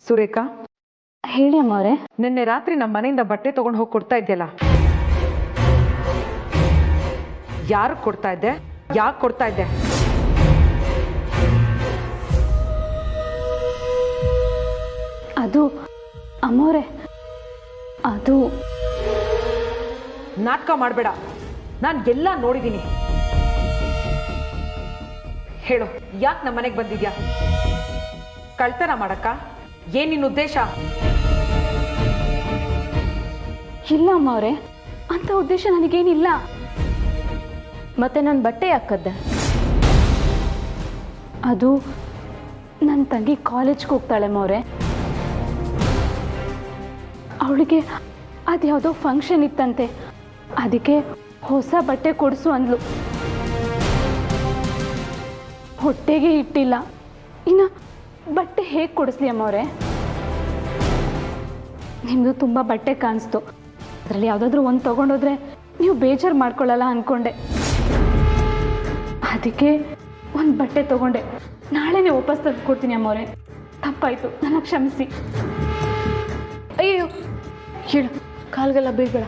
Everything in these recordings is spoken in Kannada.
ಸುರೇಖಾ, ಹೇಳಿ ಅಮ್ಮವ್ರೆ. ನಿನ್ನೆ ರಾತ್ರಿ ನಮ್ಮ ಮನೆಯಿಂದ ಬಟ್ಟೆ ತಗೊಂಡು ಹೋಗಿ ಕೊಡ್ತಾ ಇದ್ಯಲ್ಲ, ಯಾರು ಕೊಡ್ತಾ ಇದ್ದೆ? ಯಾಕೆ ಕೊಡ್ತಾ ಇದ್ದೆ? ಅದು ಅಮ್ಮವ್ರೆ, ಅದು ನಾಟಕ ಮಾಡಬೇಡ. ನಾನು ಎಲ್ಲ ನೋಡಿದ್ದೀನಿ. ಹೇಳು, ಯಾಕೆ ನಮ್ಮ ಮನೆಗೆ ಬಂದಿದ್ಯಾ? ಕಳ್ತನ ಮಾಡಕ್ಕ? ಏನ್ ನಿನ್ನ ಉದ್ದೇಶ? ಇಲ್ಲ ಅಮ್ಮವ್ರೆ, ಅಂತ ಉದ್ದೇಶ ನನಗೇನಿಲ್ಲ. ಮತ್ತೆ ನನ್ನ ಬಟ್ಟೆ ಹಾಕದ್ದೆ? ಅದು ನನ್ನ ತಂಗಿ ಕಾಲೇಜ್ಗೆ ಹೋಗ್ತಾಳೆ ಅಮ್ಮವ್ರೆ. ಅವಳಿಗೆ ಅದ್ಯಾವುದೋ ಫಂಕ್ಷನ್ ಇತ್ತಂತೆ, ಅದಕ್ಕೆ ಹೊಸ ಬಟ್ಟೆ ಕೊಡಿಸು ಅಂದ್ಲು. ಹೊಟ್ಟೆಗೆ ಇಟ್ಟಿಲ್ಲ, ಇನ್ನು ಬಟ್ಟೆ ಹೇಗೆ ಕೊಡಿಸ್ಲಿ ಅಮ್ಮವ್ರೆ? ನಿಮ್ಮದು ತುಂಬ ಬಟ್ಟೆ ಕಾಣಿಸ್ತು, ಅದರಲ್ಲಿ ಯಾವುದಾದ್ರೂ ಒಂದು ತೊಗೊಂಡೋದ್ರೆ ನೀವು ಬೇಜಾರು ಮಾಡ್ಕೊಳ್ಳಲ್ಲ ಅಂದ್ಕೊಂಡೆ. ಅದಕ್ಕೆ ಒಂದು ಬಟ್ಟೆ ತೊಗೊಂಡೆ. ನಾಳೆನೇ ವಾಪಸ್ ತಂದು ಕೊಡ್ತೀನಿ ಅಮ್ಮವ್ರೆ. ತಪ್ಪಾಯಿತು, ನನ್ನ ಕ್ಷಮಿಸಿ. ಅಯ್ಯೋ, ಹೇಳು, ಕಾಲ್ಗೆಲ್ಲ ಬೀಳ್ಬೇಡ.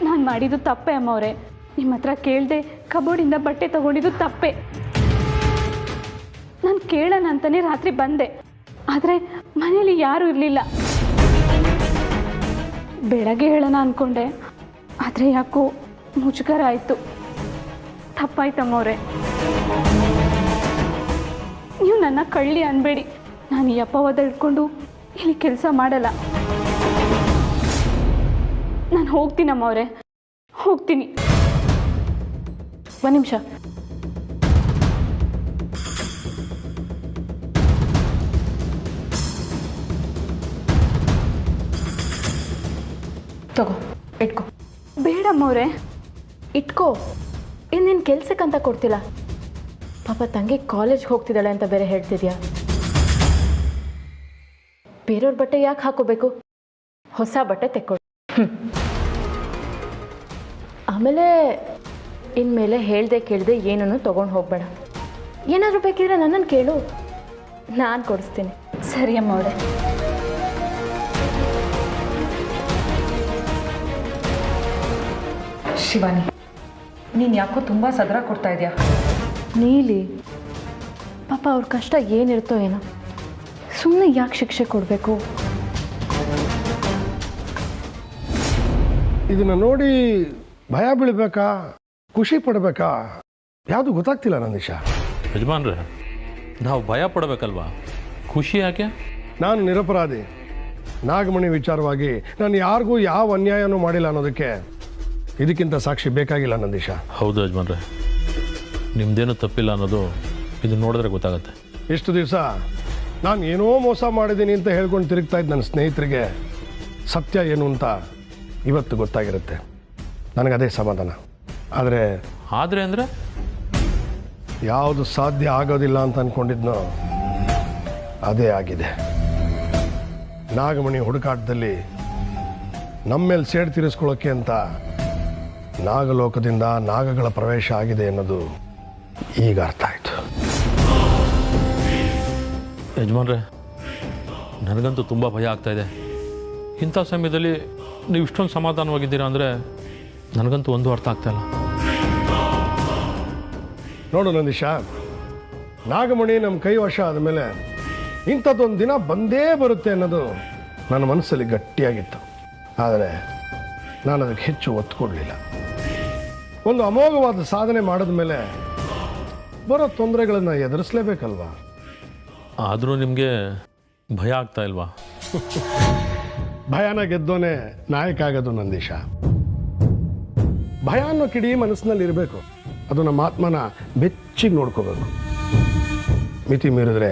ನಾನು ಮಾಡಿದ್ದು ತಪ್ಪೆ ಅಮ್ಮವ್ರೆ. ನಿಮ್ಮ ಹತ್ರ ಕೇಳದೆ ಕಬೋರ್ಡಿಂದ ಬಟ್ಟೆ ತಗೊಂಡಿದ್ದು ತಪ್ಪೆ. ನಾನು ಕೇಳೋಣ ಅಂತಲೇ ರಾತ್ರಿ ಬಂದೆ, ಆದರೆ ಮನೇಲಿ ಯಾರೂ ಇರಲಿಲ್ಲ. ಬೆಳಗ್ಗೆ ಹೇಳೋಣ ಅಂದ್ಕೊಂಡೆ, ಆದರೆ ಯಾಕೋ ಮುಜುಗರ ಆಯಿತು. ತಪ್ಪಾಯ್ತಮ್ಮವ್ರೆ. ನೀವು ನನ್ನ ಕಳ್ಳಿ ಅನ್ಬೇಡಿ. ನಾನು ಈ ಅಪವಾದ ಇಟ್ಕೊಂಡು ಇಲ್ಲಿ ಕೆಲಸ ಮಾಡಲ್ಲ. ನಾನು ಹೋಗ್ತೀನಮ್ಮವ್ರೆ, ಹೋಗ್ತೀನಿ. ಒಂದು ನಿಮಿಷ. ತಗೋ, ಇಟ್ಕೋ. ಬೇಡಮ್ಮವ್ರೆ. ಇಟ್ಕೋ. ಇನ್ನೇನು ಕೆಲ್ಸಕ್ಕಂತ ಕೊಡ್ತಿಲ್ಲ. ಪಾಪ ತಂಗಿ ಕಾಲೇಜ್ಗೆ ಹೋಗ್ತಿದ್ದಾಳೆ ಅಂತ ಬೇರೆ ಹೇಳ್ತಿದ್ಯಾ? ಬೇರೆಯವ್ರ ಬಟ್ಟೆ ಯಾಕೆ ಹಾಕೋಬೇಕು? ಹೊಸ ಬಟ್ಟೆ ತೆಕ್ಕೊಡು. ಆಮೇಲೆ ಇನ್ಮೇಲೆ ಹೇಳ್ದೆ ಕೇಳದೆ ಏನನ್ನು ತೊಗೊಂಡು ಹೋಗಬೇಡ. ಏನಾದರೂ ಬೇಕಿದ್ರೆ ನನ್ನನ್ನು ಕೇಳು, ನಾನು ಕೊಡಿಸ್ತೀನಿ. ಸರಿ ಅಮ್ಮವ್ರೆ. ಶಿವಾನಿ, ನೀನು ಯಾಕೋ ತುಂಬ ಸದರ ಕೊಡ್ತಾ ಇದೆಯಾ? ನೀಲಿ, ಪಾಪ ಅವ್ರ ಕಷ್ಟ ಏನಿರುತ್ತೋ ಏನೋ, ಸುಮ್ಮನೆ ಯಾಕೆ ಶಿಕ್ಷೆ ಕೊಡಬೇಕು? ಇದನ್ನು ನೋಡಿ ಭಯ ಬೀಳಬೇಕಾ, ಖುಷಿ ಪಡಬೇಕಾ, ಯಾವುದು ಗೊತ್ತಾಗ್ತಿಲ್ಲ ನಂದೀಶ. ಯಜಮಾನ್ರೆ, ನಾವು ಭಯ ಪಡಬೇಕಲ್ವಾ, ಖುಷಿ ಯಾಕೆ? ನಾನು ನಿರಪರಾಧಿ. ನಾಗಮಣಿ ವಿಚಾರವಾಗಿ ನಾನು ಯಾರಿಗೂ ಯಾವ ಅನ್ಯಾಯನೂ ಮಾಡಿಲ್ಲ ಅನ್ನೋದಕ್ಕೆ ಇದಕ್ಕಿಂತ ಸಾಕ್ಷಿ ಬೇಕಾಗಿಲ್ಲ ನಂದೀಶ. ಹೌದು ಯಜಮಾನ್ರೆ, ನಿಮ್ದೇನು ತಪ್ಪಿಲ್ಲ ಅನ್ನೋದು ಇದು ನೋಡಿದ್ರೆ ಗೊತ್ತಾಗುತ್ತೆ. ಇಷ್ಟು ದಿವಸ ನಾನು ಏನೋ ಮೋಸ ಮಾಡಿದ್ದೀನಿ ಅಂತ ಹೇಳ್ಕೊಂಡು ತಿರುಗ್ತಾ ಇದ್ದ ನನ್ನ ಸ್ನೇಹಿತರಿಗೆ ಸತ್ಯ ಏನು ಅಂತ ಇವತ್ತು ಗೊತ್ತಾಗಿರುತ್ತೆ. ನನಗದೇ ಸಮಾಧಾನ. ಆದರೆ ಅಂದರೆ ಯಾವುದು ಸಾಧ್ಯ ಆಗೋದಿಲ್ಲ ಅಂತ ಅಂದ್ಕೊಂಡಿದ್ನೋ ಅದೇ ಆಗಿದೆ. ನಾಗಮಣಿ ಹುಡುಕಾಟದಲ್ಲಿ ನಮ್ಮ ಮೇಲೆ ಸೇಡು ತೀರಿಸ್ಕೊಳ್ಳೋಕ್ಕೆ ಅಂತ ನಾಗಲೋಕದಿಂದ ನಾಗಗಳ ಪ್ರವೇಶ ಆಗಿದೆ ಅನ್ನೋದು ಈಗ ಅರ್ಥ ಆಯಿತು. ಯಜಮಾನ್ರೆ, ನನಗಂತೂ ತುಂಬ ಭಯ ಆಗ್ತಾಯಿದೆ. ಇಂಥ ಸಮಯದಲ್ಲಿ ನೀವು ಇಷ್ಟೊಂದು ಸಮಾಧಾನವಾಗಿದ್ದೀರಾ ಅಂದರೆ ನನಗಂತೂ ಒಂದು ಅರ್ಥ ಆಗ್ತಾಯಿಲ್ಲ. ನೋಡು ನಂದೀಶ, ನಾಗಮಣಿ ನಮ್ಮ ಕೈ ವಶ ಆದಮೇಲೆ ಇಂಥದ್ದೊಂದು ದಿನ ಬಂದೇ ಬರುತ್ತೆ ಅನ್ನೋದು ನನ್ನ ಮನಸ್ಸಲ್ಲಿ ಗಟ್ಟಿಯಾಗಿತ್ತು. ಆದರೆ ನಾನು ಅದಕ್ಕೆ ಹೆಚ್ಚು ಒತ್ತು ಕೊಡಲಿಲ್ಲ. ಒಂದು ಅಮೋಘವಾದ ಸಾಧನೆ ಮಾಡಿದ ಮೇಲೆ ಬರೋ ತೊಂದರೆಗಳನ್ನು ಎದುರಿಸಲೇಬೇಕಲ್ವಾ? ಆದರೂ ನಿಮಗೆ ಭಯ ಆಗ್ತಾ ಇಲ್ವಾ? ಭಯನ ಗೆದ್ದೋನೆ ನಾಯಕ ಆಗೋದು ನಂದೀಶ. ಭಯ ಅನ್ನೋ ಕಿಡಿ ಮನಸ್ಸಿನಲ್ಲಿ ಇರಬೇಕು. ಅದು ನಮ್ಮ ಆತ್ಮನ ಬೆಚ್ಚಿಗೆ ನೋಡ್ಕೋಬೇಕು. ಮಿತಿ ಮೀರಿದ್ರೆ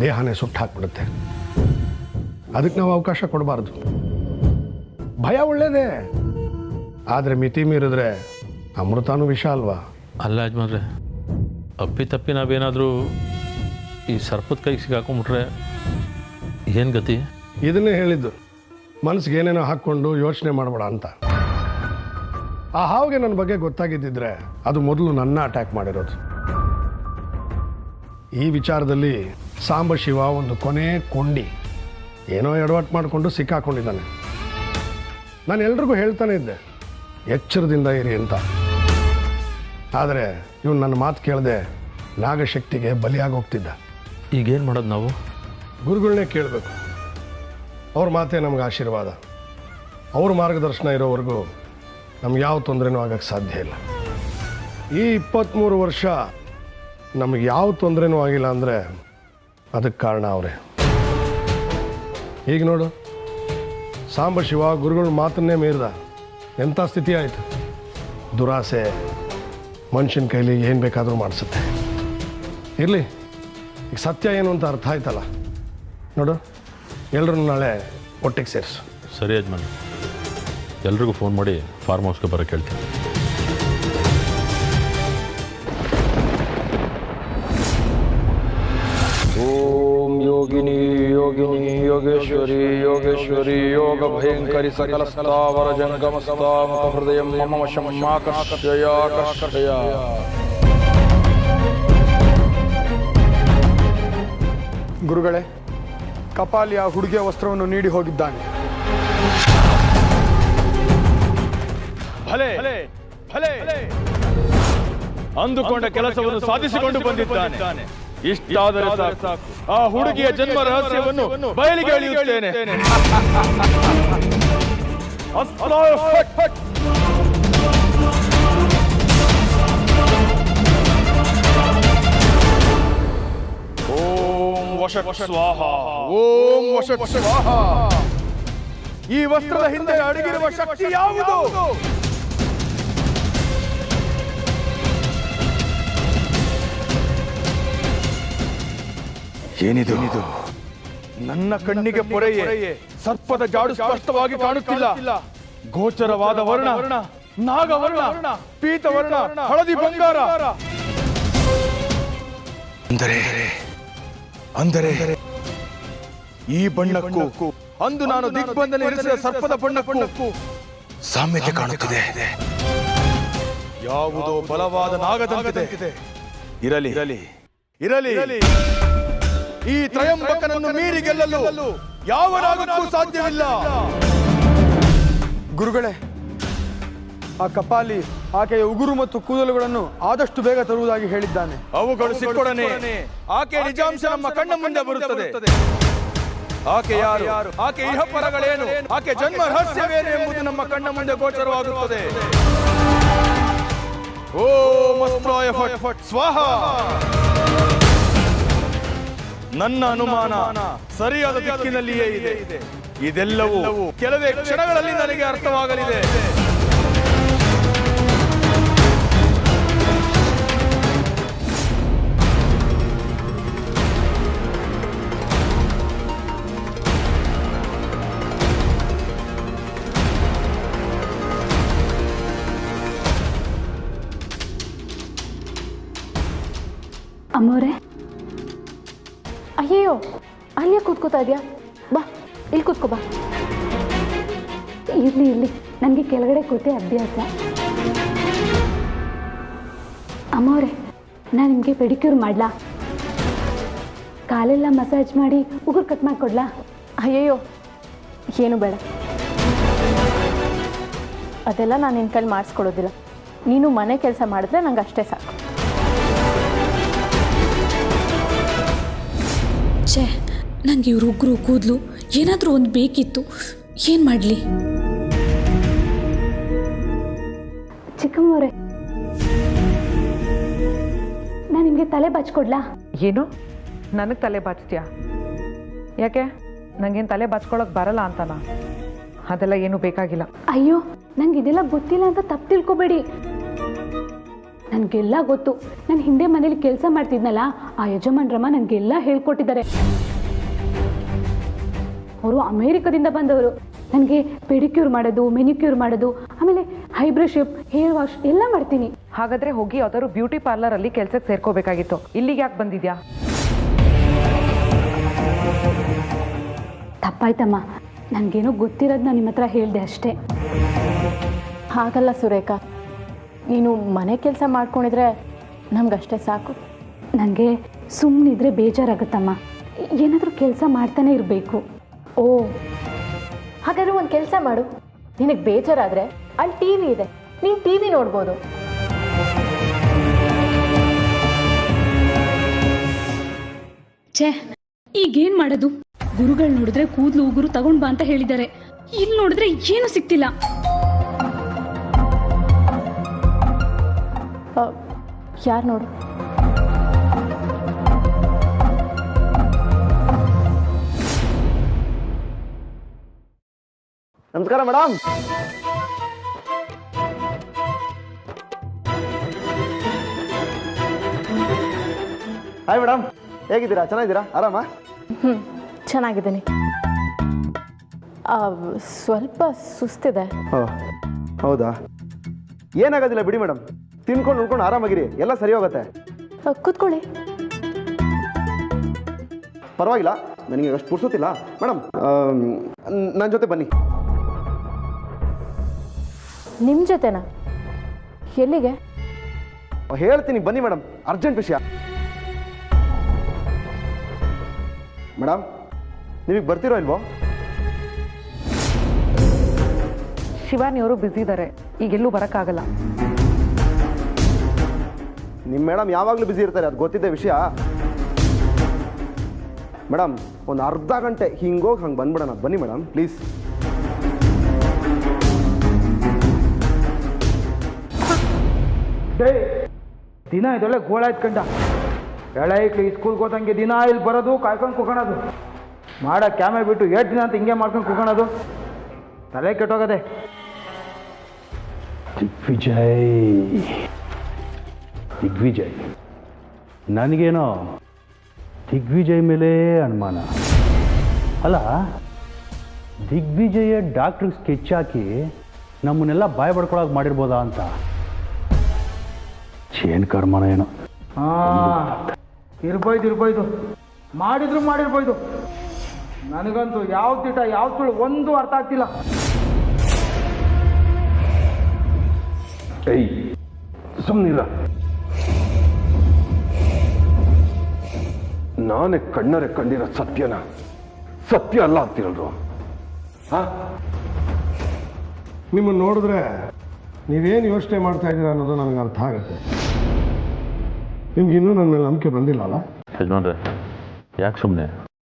ದೇಹನೇ ಸುಟ್ಟು ಹಾಕ್ಬಿಡುತ್ತೆ. ಅದಕ್ಕೆ ನಾವು ಅವಕಾಶ ಕೊಡಬಾರ್ದು. ಭಯ ಒಳ್ಳೇದೇ, ಆದರೆ ಮಿತಿ ಮೀರಿದ್ರೆ ಅಮೃತಾನು ವಿಷ ಅಲ್ವಾ? ಅಲ್ಲ ಯಜಮಾನ್ರೆ, ಅಪ್ಪಿ ನಾವೇನಾದರೂ ಈ ಸರ್ಪದ ಕೈಗೆ ಸಿಗಾಕೊಂಡ್ಬಿಟ್ರೆ ಏನು ಗತಿ? ಇದನ್ನೇ ಹೇಳಿದ್ದು, ಮನಸ್ಸಿಗೆ ಏನೇನೋ ಹಾಕ್ಕೊಂಡು ಯೋಚನೆ ಮಾಡಬೇಡ ಅಂತ. ಆ ಹಾವಿಗೆ ನನ್ನ ಬಗ್ಗೆ ಗೊತ್ತಾಗಿದ್ದಿದ್ರೆ ಅದು ಮೊದಲು ನನ್ನ ಅಟ್ಯಾಕ್ ಮಾಡಿರೋದು. ಈ ವಿಚಾರದಲ್ಲಿ ಸಾಂಬಶಿವ ಒಂದು ಕೊನೆ ಕೊಂಡಿ. ಏನೋ ಎಡವಟ್ಟು ಮಾಡಿಕೊಂಡು ಸಿಕ್ಕಾಕೊಂಡಿದ್ದಾನೆ. ನಾನು ಎಲ್ರಿಗೂ ಹೇಳ್ತಾನೆ ಇದ್ದೆ, ಎಚ್ಚರದಿಂದ ಇರಿ ಅಂತ. ಆದರೆ ಇವನು ನನ್ನ ಮಾತು ಕೇಳದೆ ನಾಗಶಕ್ತಿಗೆ ಬಲಿಯಾಗಿ ಹೋಗ್ತಿದ್ದ. ಈಗೇನು ಮಾಡೋದು ನಾವು? ಗುರುಗಳನ್ನೇ ಕೇಳಬೇಕು. ಅವ್ರ ಮಾತೇ ನಮ್ಗೆ ಆಶೀರ್ವಾದ. ಅವ್ರ ಮಾರ್ಗದರ್ಶನ ಇರೋವರೆಗೂ ನಮ್ಗೆ ಯಾವ ತೊಂದರೆನೂ ಆಗೋಕ್ಕೆ ಸಾಧ್ಯ ಇಲ್ಲ. ಈ 23 ವರ್ಷ ನಮಗೆ ಯಾವ ತೊಂದರೆನೂ ಆಗಿಲ್ಲ ಅಂದರೆ ಅದಕ್ಕೆ ಕಾರಣ ಅವರೇ. ಈಗ ನೋಡು, ಸಾಂಬಶಿವ ಗುರುಗಳ ಮಾತನ್ನೇ ಮೀರಿದ. ಎಂಥ ಸ್ಥಿತಿ ಆಯಿತು. ದುರಾಸೆ ಮನುಷ್ಯನ ಕೈಲಿ ಏನು ಬೇಕಾದರೂ ಮಾಡಿಸುತ್ತೆ. ಇರಲಿ, ಈಗ ಸತ್ಯ ಏನು ಅಂತ ಅರ್ಥ ಆಯ್ತಲ್ಲ. ನೋಡು, ಎಲ್ಲರೂ ನಾಳೆ ಒಟ್ಟಿಗೆ ಸೇರಿಸು. ಸರಿ ಯಜಮಾನ್, ಎಲ್ರಿಗೂ ಫೋನ್ ಮಾಡಿ ಫಾರ್ಮ್ ಹೌಸ್ಗೆ ಬರೋಕ್ಕೆ ಹೇಳ್ತೀನಿ. ಓಂ ಯೋಗಿನಿ ಯೋಗಿನಿ ಯೋಗೇಶ್ವರಿ ಯೋಗೇಶ್ವರಿ ಯೋಗ ಭಯಂಕರಿ ಸಕಲ ಸ್ಥಾವರ ಜಂಗಮ ಸ್ಥಾಮಕ ಹೃದಯ ಮಮ ವಶಂ ಮಾಕರ್ಷಯ ಕರ್ಷಯ. ಗುರುಗಳೇ, ಕಪಾಲಿ ಆ ಹುಡುಗಿಯ ವಸ್ತ್ರವನ್ನು ನೀಡಿ ಹೋಗಿದ್ದಾನೆ. ಭಲೆ ಭಲೆ ಅಂದುಕೊಂಡ ಕೆಲಸವನ್ನು ಸಾಧಿಸಿಕೊಂಡು ಬಂದಿದ್ದಾನೆ. ಇಷ್ಟಾದರೆ ಸಾಕು, ಆ ಹುಡುಗಿಯ ಜನ್ಮ ರಹಸ್ಯವನ್ನು ಬಯಲಿಗೆ ಎಳೆಯುತ್ತೇನೆ. ಓಂ ವಷಟ್ ಸ್ವಾಹ, ಓಂ ವಷಟ್ ಸ್ವಾಹ. ಈ ವಸ್ತ್ರದ ಹಿಂದೆ ಅಡಗಿರುವ ಶಕ್ತಿ ಯಾವುದು? ಏನಿದು? ನನ್ನ ಕಣ್ಣಿಗೆ ಪೊರೆಯೇ, ಸರ್ಪದ ಜಾಡು ಸ್ಪಷ್ಟವಾಗಿ ಕಾಣುತ್ತಿಲ್ಲ. ಗೋಚರವಾದ ವರ್ಣ ನಾಗವರ್ಣ, ಪೀತವರ್ಣ, ಹಳದಿ ಬಂಗಾರ. ಅಂದರೆ ಈ ಬಣ್ಣಕ್ಕೂ ಅಂದು ನಾನು ದಿಗ್ಬಂಧನ ಇರಿಸಿದ ಸರ್ಪದ ಬಣ್ಣಕ್ಕೂ ಸಾಮ್ಯತೆ ಕಾಣುತ್ತಿದೆ. ಯಾವುದೋ ಬಲವಾದ ನಾಗದಂತಿದೆ. ಇರಲಿ. ಈ ತ್ರಯಂಬಕನನ್ನು ಮೀರಿ ಗೆಲ್ಲಲು ಯಾವ ನಾಗಕ್ಕೂ ಸಾಧ್ಯವಿಲ್ಲ. ಗುರುಗಳೇ, ಆ ಕಪಾಲಿ ಆಕೆಯ ಉಗುರು ಮತ್ತು ಕೂದಲುಗಳನ್ನು ಆದಷ್ಟು ಬೇಗ ತರುವುದಾಗಿ ಹೇಳಿದ್ದಾನೆ. ಅವುಗಳು ಸಿಕ್ಕೊಡನೆ ಆಕೆ ನಿಜಾಂಶ ನಮ್ಮ ಕಣ್ಣ ಮುಂದೆ ಬರುತ್ತದೆ. ಆಕೆ ಯಾರು, ಆಕೆ ಇಹಪರಗಳೇನು, ಆಕೆ ಜನ್ಮ ರಹಸ್ಯವೇನು ಎಂಬುದು ನಮ್ಮ ಕಣ್ಣ ಮುಂದೆ ಗೋಚರವಾಗುತ್ತದೆ. ಓಂ ಅಸ್ತ್ರಾಯ ಫಟ್ ಫಟ್ ಸ್ವಾಹ. ನನ್ನ ಅನುಮಾನ ಸರಿಯಾದ ದಿಕ್ಕಿನಲ್ಲಿಯೇ ಇದೆ. ಇದೆಲ್ಲವೂ ಕೆಲವೇ ಕ್ಷಣಗಳಲ್ಲಿ ನನಗೆ ಅರ್ಥವಾಗಲಿದೆ. ಅಮ್ಮೋರೆ, ಅಯ್ಯೋ ಅಲ್ಲೇ ಕೂತ್ಕೋತಾ ಇದೆಯಾ? ಬಾ, ಇಲ್ಲಿ ಕೂತ್ಕೋ ಬಾ. ಇರಲಿ, ನನಗೆ ಕೆಳಗಡೆ ಕೂತೆ ಅಭ್ಯಾಸ. ಅಮ್ಮೋರೆ, ನಾನು ನಿಮಗೆ ಪೆಡಿಕ್ಯೂರ್ ಮಾಡಲಾ? ಕಾಲೆಲ್ಲ ಮಸಾಜ್ ಮಾಡಿ ಉಗುರು ಕಟ್ ಮಾಡಿಕೊಡ್ಲಾ? ಅಯ್ಯಯ್ಯೋ, ಏನು ಬೇಡ, ಅದೆಲ್ಲ ನಾನು ನಿನ್ನ ಕೈಲಿ ಮಾಡಿಸ್ಕೊಡೋದಿಲ್ಲ. ನೀನು ಮನೆ ಕೆಲಸ ಮಾಡಿದ್ರೆ ನಂಗೆ ಅಷ್ಟೇ ಸಾಕು. ಛೇ, ನನಗೆ ಇವ್ರು ಉಗುರು ಕೂದಲು ಏನಾದರೂ ಒಂದು ಬೇಕಿತ್ತು. ಏನು ಮಾಡಲಿ? ಚಿಕ್ಕಮ್ಮವ್ರೆ, ನಾನು ನಿಮಗೆ ತಲೆ ಬಾಚ್ಕೊಡ್ಲಾ? ಏನು ನನಗೆ ತಲೆ ಬಾಚ್ತೀಯಾ? ಯಾಕೆ, ನನಗೇನು ತಲೆ ಬಾಚ್ಕೊಳಕ್ಕೆ ಬರಲ್ಲ ಅಂತನಾ? ಅದೆಲ್ಲ ಏನೂ ಬೇಕಾಗಿಲ್ಲ. ಅಯ್ಯೋ, ನಂಗೆ ಇದೆಲ್ಲ ಗೊತ್ತಿಲ್ಲ ಅಂತ ತಪ್ಪು ತಿಳ್ಕೊಬೇಡಿ. ನನಗೆಲ್ಲ ಗೊತ್ತು. ನಾನು ಹಿಂದೆ ಮನೇಲಿ ಕೆಲಸ ಮಾಡ್ತಿದ್ನಲ್ಲ, ಆ ಯಜಮಾನ್ರಮ್ಮ ನನಗೆಲ್ಲ ಹೇಳ್ಕೊಟ್ಟಿದ್ದಾರೆ. ಅವರು ಅಮೇರಿಕದಿಂದ ಬಂದವರು. ನನಗೆ ಪೆಡಿಕ್ಯೂರ್ ಮಾಡೋದು, ಮೆನಿಕ್ಯೂರ್ ಮಾಡೋದು, ಆಮೇಲೆ ಐಬ್ರೋ ಶೇಪ್, ಹೇರ್ ವಾಶ್ ಎಲ್ಲ ಮಾಡ್ತೀನಿ. ಹಾಗಾದರೆ ಹೋಗಿ ಯಾವ್ದಾದ್ರು ಬ್ಯೂಟಿ ಪಾರ್ಲರಲ್ಲಿ ಕೆಲಸಕ್ಕೆ ಸೇರ್ಕೋಬೇಕಾಗಿತ್ತು. ಇಲ್ಲಿಗೆ ಯಾಕೆ ಬಂದಿದ್ಯಾ? ತಪ್ಪಾಯ್ತಮ್ಮ, ನನಗೇನೋ ಗೊತ್ತಿರೋದು ನಾನು ನಿಮ್ಮ ಹತ್ರ ಹೇಳಿದೆ ಅಷ್ಟೇ. ಹಾಗಲ್ಲ ಸುರೇಖಾ, ನೀನು ಮನೆ ಕೆಲಸ ಮಾಡ್ಕೊಂಡಿದ್ರೆ ನಮಗಷ್ಟೇ ಸಾಕು. ನನಗೆ ಸುಮ್ಮನಿದ್ರೆ ಬೇಜಾರಾಗುತ್ತಮ್ಮ. ಏನಾದರೂ ಕೆಲಸ ಮಾಡ್ತಾನೆ ಇರಬೇಕು. ಓ, ಹಾಗಾದ್ರೆ ಒಂದು ಕೆಲಸ ಮಾಡು. ನಿನಗೆ ಬೇಜಾರಾದರೆ ಅಲ್ಲಿ ಟಿ ವಿ ಇದೆ, ನೀನು ಟಿ ವಿ ನೋಡ್ಬೋದು. ಛೇ, ಈಗೇನ್ ಮಾಡೋದು? ಗುರುಗಳು ನೋಡಿದ್ರೆ ಕೂದಲು ಉಗುರು ತಗೊಂಡ್ ಬಾ ಅಂತ ಹೇಳಿದ್ದಾರೆ. ಇಲ್ಲಿ ನೋಡಿದ್ರೆ ಏನು ಸಿಕ್ತಿಲ್ಲ. ಯಾರು ನೋಡು. ನಮಸ್ಕಾರ ಮೇಡಮ್. ಹಾಯ್ ಮೇಡಮ್, ಹೇಗಿದ್ದೀರಾ? ಚೆನ್ನಾಗಿದ್ದೀರಾ? ಆರಾಮ? ಚೆನ್ನಾಗಿದ್ದೀನಿ. ಸ್ವಲ್ಪ ಸುಸ್ತಿದೆ. ಓ ಹೌದಾ? ಏನಾಗೋದಿಲ್ಲ ಬಿಡಿ ಮೇಡಮ್, ತಿನ್ಕೊಂಡು ಉಳ್ಕೊಂಡು ಆರಾಮಾಗಿರಿ, ಎಲ್ಲ ಸರಿ ಹೋಗುತ್ತೆ. ಕೂತ್ಕೊಳ್ಳಿ. ಪರವಾಗಿಲ್ಲ, ನನಗೆ ಅಷ್ಟು ಪುರ್ಸೋತಿಲ್ಲ ಮೇಡಮ್. ನನ್ನ ಜೊತೆ ಬನ್ನಿ. ನಿಮ್ಮ ಜೊತೆನಾ? ಎಲ್ಲಿಗೆ? ಹೇಳ್ತೀನಿ ಬನ್ನಿ ಮೇಡಮ್, ಅರ್ಜೆಂಟ್ ವಿಷಯ. ಮೇಡಮ್, ನೀವೀಗ ಬರ್ತಿರೋ ಇಲ್ವೋ? ಶಿವಾನಿಯವರು ಬ್ಯುಸಿ ಇದ್ದಾರೆ, ಈಗೆಲ್ಲೂ ಬರೋಕ್ಕಾಗಲ್ಲ. ನಿಮ್ಮ ಮೇಡಮ್ ಯಾವಾಗಲೂ ಬ್ಯುಸಿ ಇರ್ತಾರೆ, ಅದು ಗೊತ್ತಿದ್ದೆ ವಿಷಯ. ಮೇಡಮ್, ಒಂದು ಅರ್ಧ ಗಂಟೆ ಹಿಂಗೋಗಿ ಹಂಗೆ ಬಂದ್ಬಿಡೋಣ. ಬನ್ನಿ ಮೇಡಮ್ ಪ್ಲೀಸ್. ದಿನ ಇದೊಳ್ಳೆ ಗೋಳ ಇಟ್ಕೊಂಡ. ಎಳೈಕ್ಳು ಸ್ಕೂಲ್ಗೆ ಹೋದಂಗೆ ದಿನ ಇಲ್ಲಿ ಬರೋದು, ಕಾಯ್ಕೊಂಡು ಕುತ್ಕೊಳೋದು, ಮಾಡೋ ಕ್ಯಾಮೆ ಬಿಟ್ಟು 8 ದಿನ ಅಂತ ಹಿಂಗೆ ಮಾಡ್ಕೊಂಡು ಕುತ್ಕೊಳೋದು. ತಲೆ ಕೆಟ್ಟೋಗದೆ. ದಿಗ್ವಿಜಯ್ ನನಗೇನೋ ದಿಗ್ವಿಜಯ್ ಮೇಲೆ ಅನುಮಾನ. ಅಲ್ಲ, ದಿಗ್ವಿಜಯ ಡಾಕ್ಟ್ರಿಗೆ ಸ್ಕೆಚ್ ಹಾಕಿ ನಮ್ಮನ್ನೆಲ್ಲ ಬಾಯ್ ಬಡ್ಕೊಳಕ್ಕೆ ಮಾಡಿರ್ಬೋದಾ ಅಂತ. ಚೇನ್ ಕರ್ಮನ ಏನೋ. ಇರ್ಬೋದು, ಮಾಡಿರ್ಬೋದು. ನನಗಂತೂ ಯಾವ ತಿಟ ಯಾವ ಸುಳ್ಳು ಒಂದು ಅರ್ಥ ಆಗ್ತಿಲ್ಲ. ಏಯ್ ಸುಮ್ಮನಿಲ್ಲ, ನಾನೇ ಕಣ್ಣರೆ ಕಂಡಿರೋ ಸತ್ಯನ ಸತ್ಯ ಅಲ್ಲ ಅಂತೀರಲ್ರು. ನಿಮ್ಮನ್ನು ನೋಡಿದ್ರೆ ನೀವೇನು ಯೋಚನೆ ಮಾಡ್ತಾ ಇದ್ದೀರಾ ಅನ್ನೋದು ನನಗೆ ಅರ್ಥ ಆಗುತ್ತೆ. ನಿಮ್ಗೆ ಇನ್ನೂ ನನ್ನ ಮೇಲೆ ನಂಬಿಕೆ ಬಂದಿಲ್ಲ ಅಲ್ಲ? ಯಜಮಾನ್ರೆ, ಯಾಕೆ ಸುಮ್ಮನೆ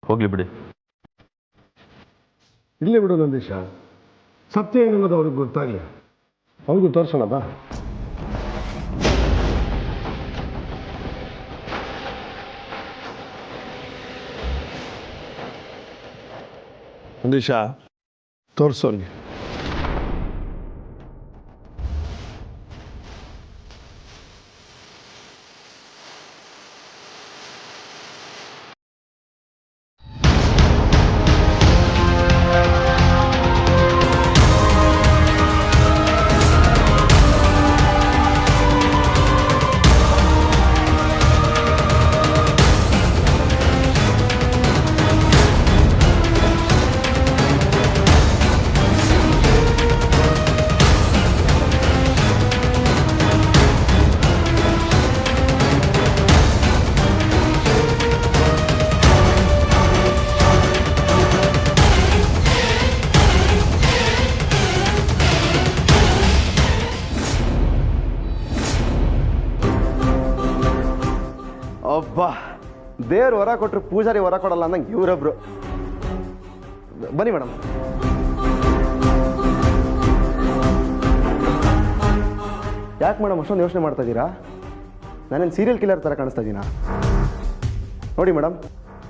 ಹೋಗ್ಲಿ ಬಿಡಿ. ಇಲ್ಲೇ ಬಿಡು ನಂದೀಶ, ಸತ್ಯ ಏನನ್ನೋದು ಅವ್ರಿಗೆ ಗೊತ್ತಾಗಲಿ, ಅವ್ರಿಗೂ ತೋರಿಸೋಣ ಬಾ. ನಂದೀಶ, ತೋರಿಸೋರಿಗೆ. ಒಬ್ಬ ದೇವ್ರು ವರ ಕೊಟ್ಟರು ಪೂಜಾರಿ ವರ ಕೊಡಲ್ಲ ಅಂದಂಗೆ ಇವರೊಬ್ರು. ಬನ್ನಿ ಮೇಡಮ್. ಯಾಕೆ ಮೇಡಮ್ ಅಷ್ಟೊಂದು ಯೋಚನೆ ಮಾಡ್ತಾ ಇದ್ದೀರಾ? ನಾನೇನು ಸೀರಿಯಲ್ ಕಿಲ್ಲರ್ ಥರ ಕಾಣಿಸ್ತಾ ಇದ್ದೀನಾ? ನೋಡಿ ಮೇಡಮ್,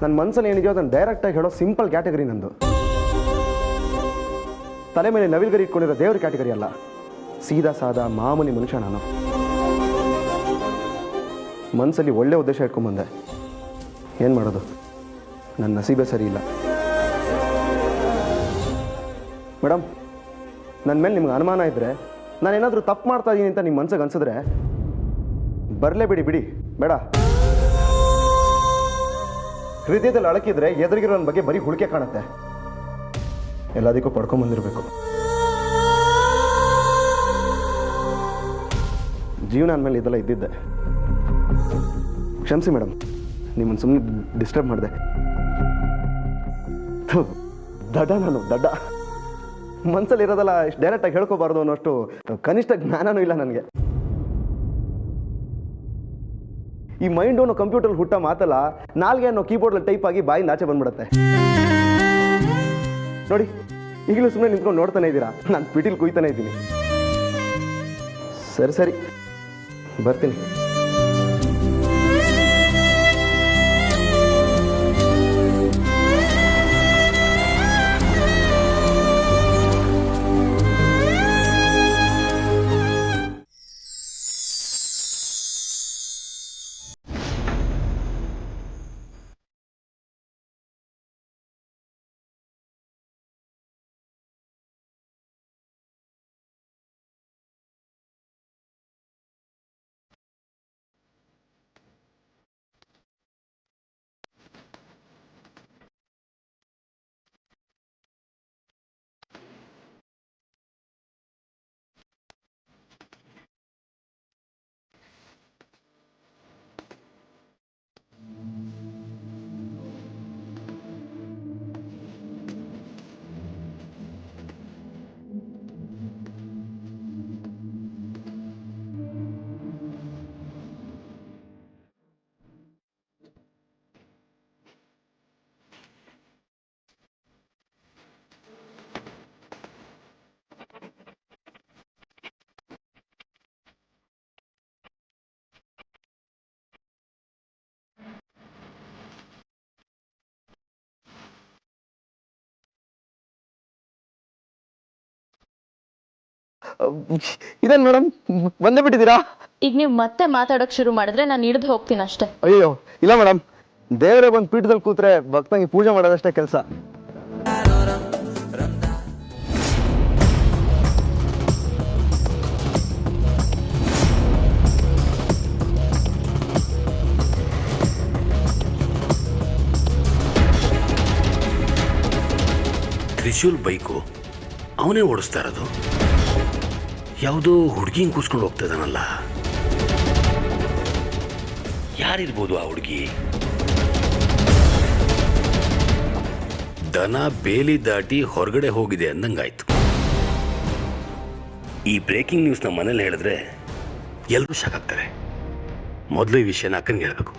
ನನ್ನ ಮನಸ್ಸಲ್ಲಿ ಏನಿದೆಯೋ ಅದನ್ನು ಡೈರೆಕ್ಟಾಗಿ ಹೇಳೋ ಸಿಂಪಲ್ ಕ್ಯಾಟಗರಿ ನಂದು. ತಲೆ ಮೇಲೆ ನವಿಲ್ಗರಿ ಇಟ್ಕೊಂಡಿರೋ ದೇವ್ರ ಕ್ಯಾಟಗರಿ ಅಲ್ಲ, ಸೀದಾ ಸಾದಾ ಮಾಮೂಲಿ ಮನುಷ್ಯ ನಾನು. ಮನಸ್ಸಲ್ಲಿ ಒಳ್ಳೆ ಉದ್ದೇಶ ಇಟ್ಕೊಂಡ್ಬಂದೆ, ಏನು ಮಾಡೋದು, ನನ್ನ ನಸೀಬೆ ಸರಿ ಇಲ್ಲ. ಮೇಡಮ್, ನನ್ನ ಮೇಲೆ ನಿಮ್ಗೆ ಅನುಮಾನ ಇದ್ದರೆ, ನಾನೇನಾದರೂ ತಪ್ಪು ಮಾಡ್ತಾ ಇದ್ದೀನಿ ಅಂತ ನಿಮ್ಮ ಮನ್ಸಿಗೆ ಅನ್ಸಿದ್ರೆ ಬರಲೇ ಬಿಡಿ ಬೇಡ. ಹೃದಯದಲ್ಲಿ ಅಳಕಿದ್ರೆ ಎದುರಿಗಿರೋನ ಬಗ್ಗೆ ಬರೀ ಹುಳಿಕೆ ಕಾಣುತ್ತೆ. ಎಲ್ಲದಕ್ಕೂ ಪಡ್ಕೊಂಬಂದಿರಬೇಕು. ಜೀವನ ಅಂದಮೇಲೆ ಇದೆಲ್ಲ ಇದ್ದಿದ್ದೆ. ಕ್ಷಮಿಸಿ ಮೇಡಮ್, ನಿಮ್ಮನ್ನು ಸುಮ್ಮನೆ ಡಿಸ್ಟರ್ಬ್ ಮಾಡಿದೆ. ದಡ್ಡ ನಾನು ದಡ್ಡ. ಮನಸ್ಸಲ್ಲಿ ಇರೋದಲ್ಲ ಇಷ್ಟು ಡೈರೆಕ್ಟಾಗಿ ಹೇಳ್ಕೋಬಾರ್ದು ಅನ್ನೋಷ್ಟು ಕನಿಷ್ಠ ಜ್ಞಾನನೂ ಇಲ್ಲ ನನಗೆ. ಈ ಮೈಂಡು ಅನ್ನೋ ಕಂಪ್ಯೂಟರ್ ಹುಟ್ಟ ಮಾತಲ್ಲ, ನಾಲ್ಗೆ ಅನ್ನೋ ಕೀಬೋರ್ಡಲ್ಲಿ ಟೈಪ್ ಆಗಿ ಬಾಯಿಂದ ಆಚೆ ಬಂದ್ಬಿಡುತ್ತೆ. ನೋಡಿ ಈಗಲೂ ಸುಮ್ಮನೆ ನಿಂತ್ಕೊಂಡು ನೋಡ್ತಾನೆ ಇದ್ದೀರಾ, ನಾನು ಪಿಟೀಲ್ ಕುಯ್ತಾನೆ ಇದ್ದೀನಿ. ಸರಿ ಸರಿ ಬರ್ತೀನಿ. ಇದೇನು ಮೇಡಮ್ ಬಂದೇ ಬಿಟ್ಟಿದ್ದೀರಾ? ಈಗ ನೀವು ಮತ್ತೆ ಮಾತಾಡೋಕೆ ಶುರು ಮಾಡಿದ್ರೆ ನಾನು ಹಿಡಿದು ಹೋಗ್ತೀನಿ ಅಷ್ಟೇ. ಅಯ್ಯೋ ಇಲ್ಲ ಮೇಡಮ್, ದೇವರೇ ಬಂದು ಪೀಠದಲ್ಲಿ ಕೂತ್ರೆ ಭಕ್ತಂಗೆ ಪೂಜೆ ಮಾಡೋದಷ್ಟೇ ಕೆಲಸ. ತ್ರಿಶೂಲ್ ಬೈಕು ಅವನೇ ಓಡಿಸ್ತಾ ಇರೋದು. ಯಾವುದೋ ಹುಡುಗಿನ ಕೂಸ್ಕೊಂಡು ಹೋಗ್ತಾ ಇದ್ದಾನಲ್ಲ, ಯಾರಿರ್ಬೋದು ಆ ಹುಡುಗಿ? ದನ ಬೇಲಿ ದಾಟಿ ಹೊರಗಡೆ ಹೋಗಿದೆ ಅಂದಂಗಾಯ್ತು. ಈ ಬ್ರೇಕಿಂಗ್ ನ್ಯೂಸ್ ನಮ್ಮ ಮನೇಲಿ ಹೇಳಿದ್ರೆ ಎಲ್ಲರೂ ಶಾಕ್ ಆಗ್ತಾರೆ. ಮೊದಲು ಈ ವಿಷಯನ ಅಕ್ಕನಿಗೆ ಹೇಳಬೇಕು.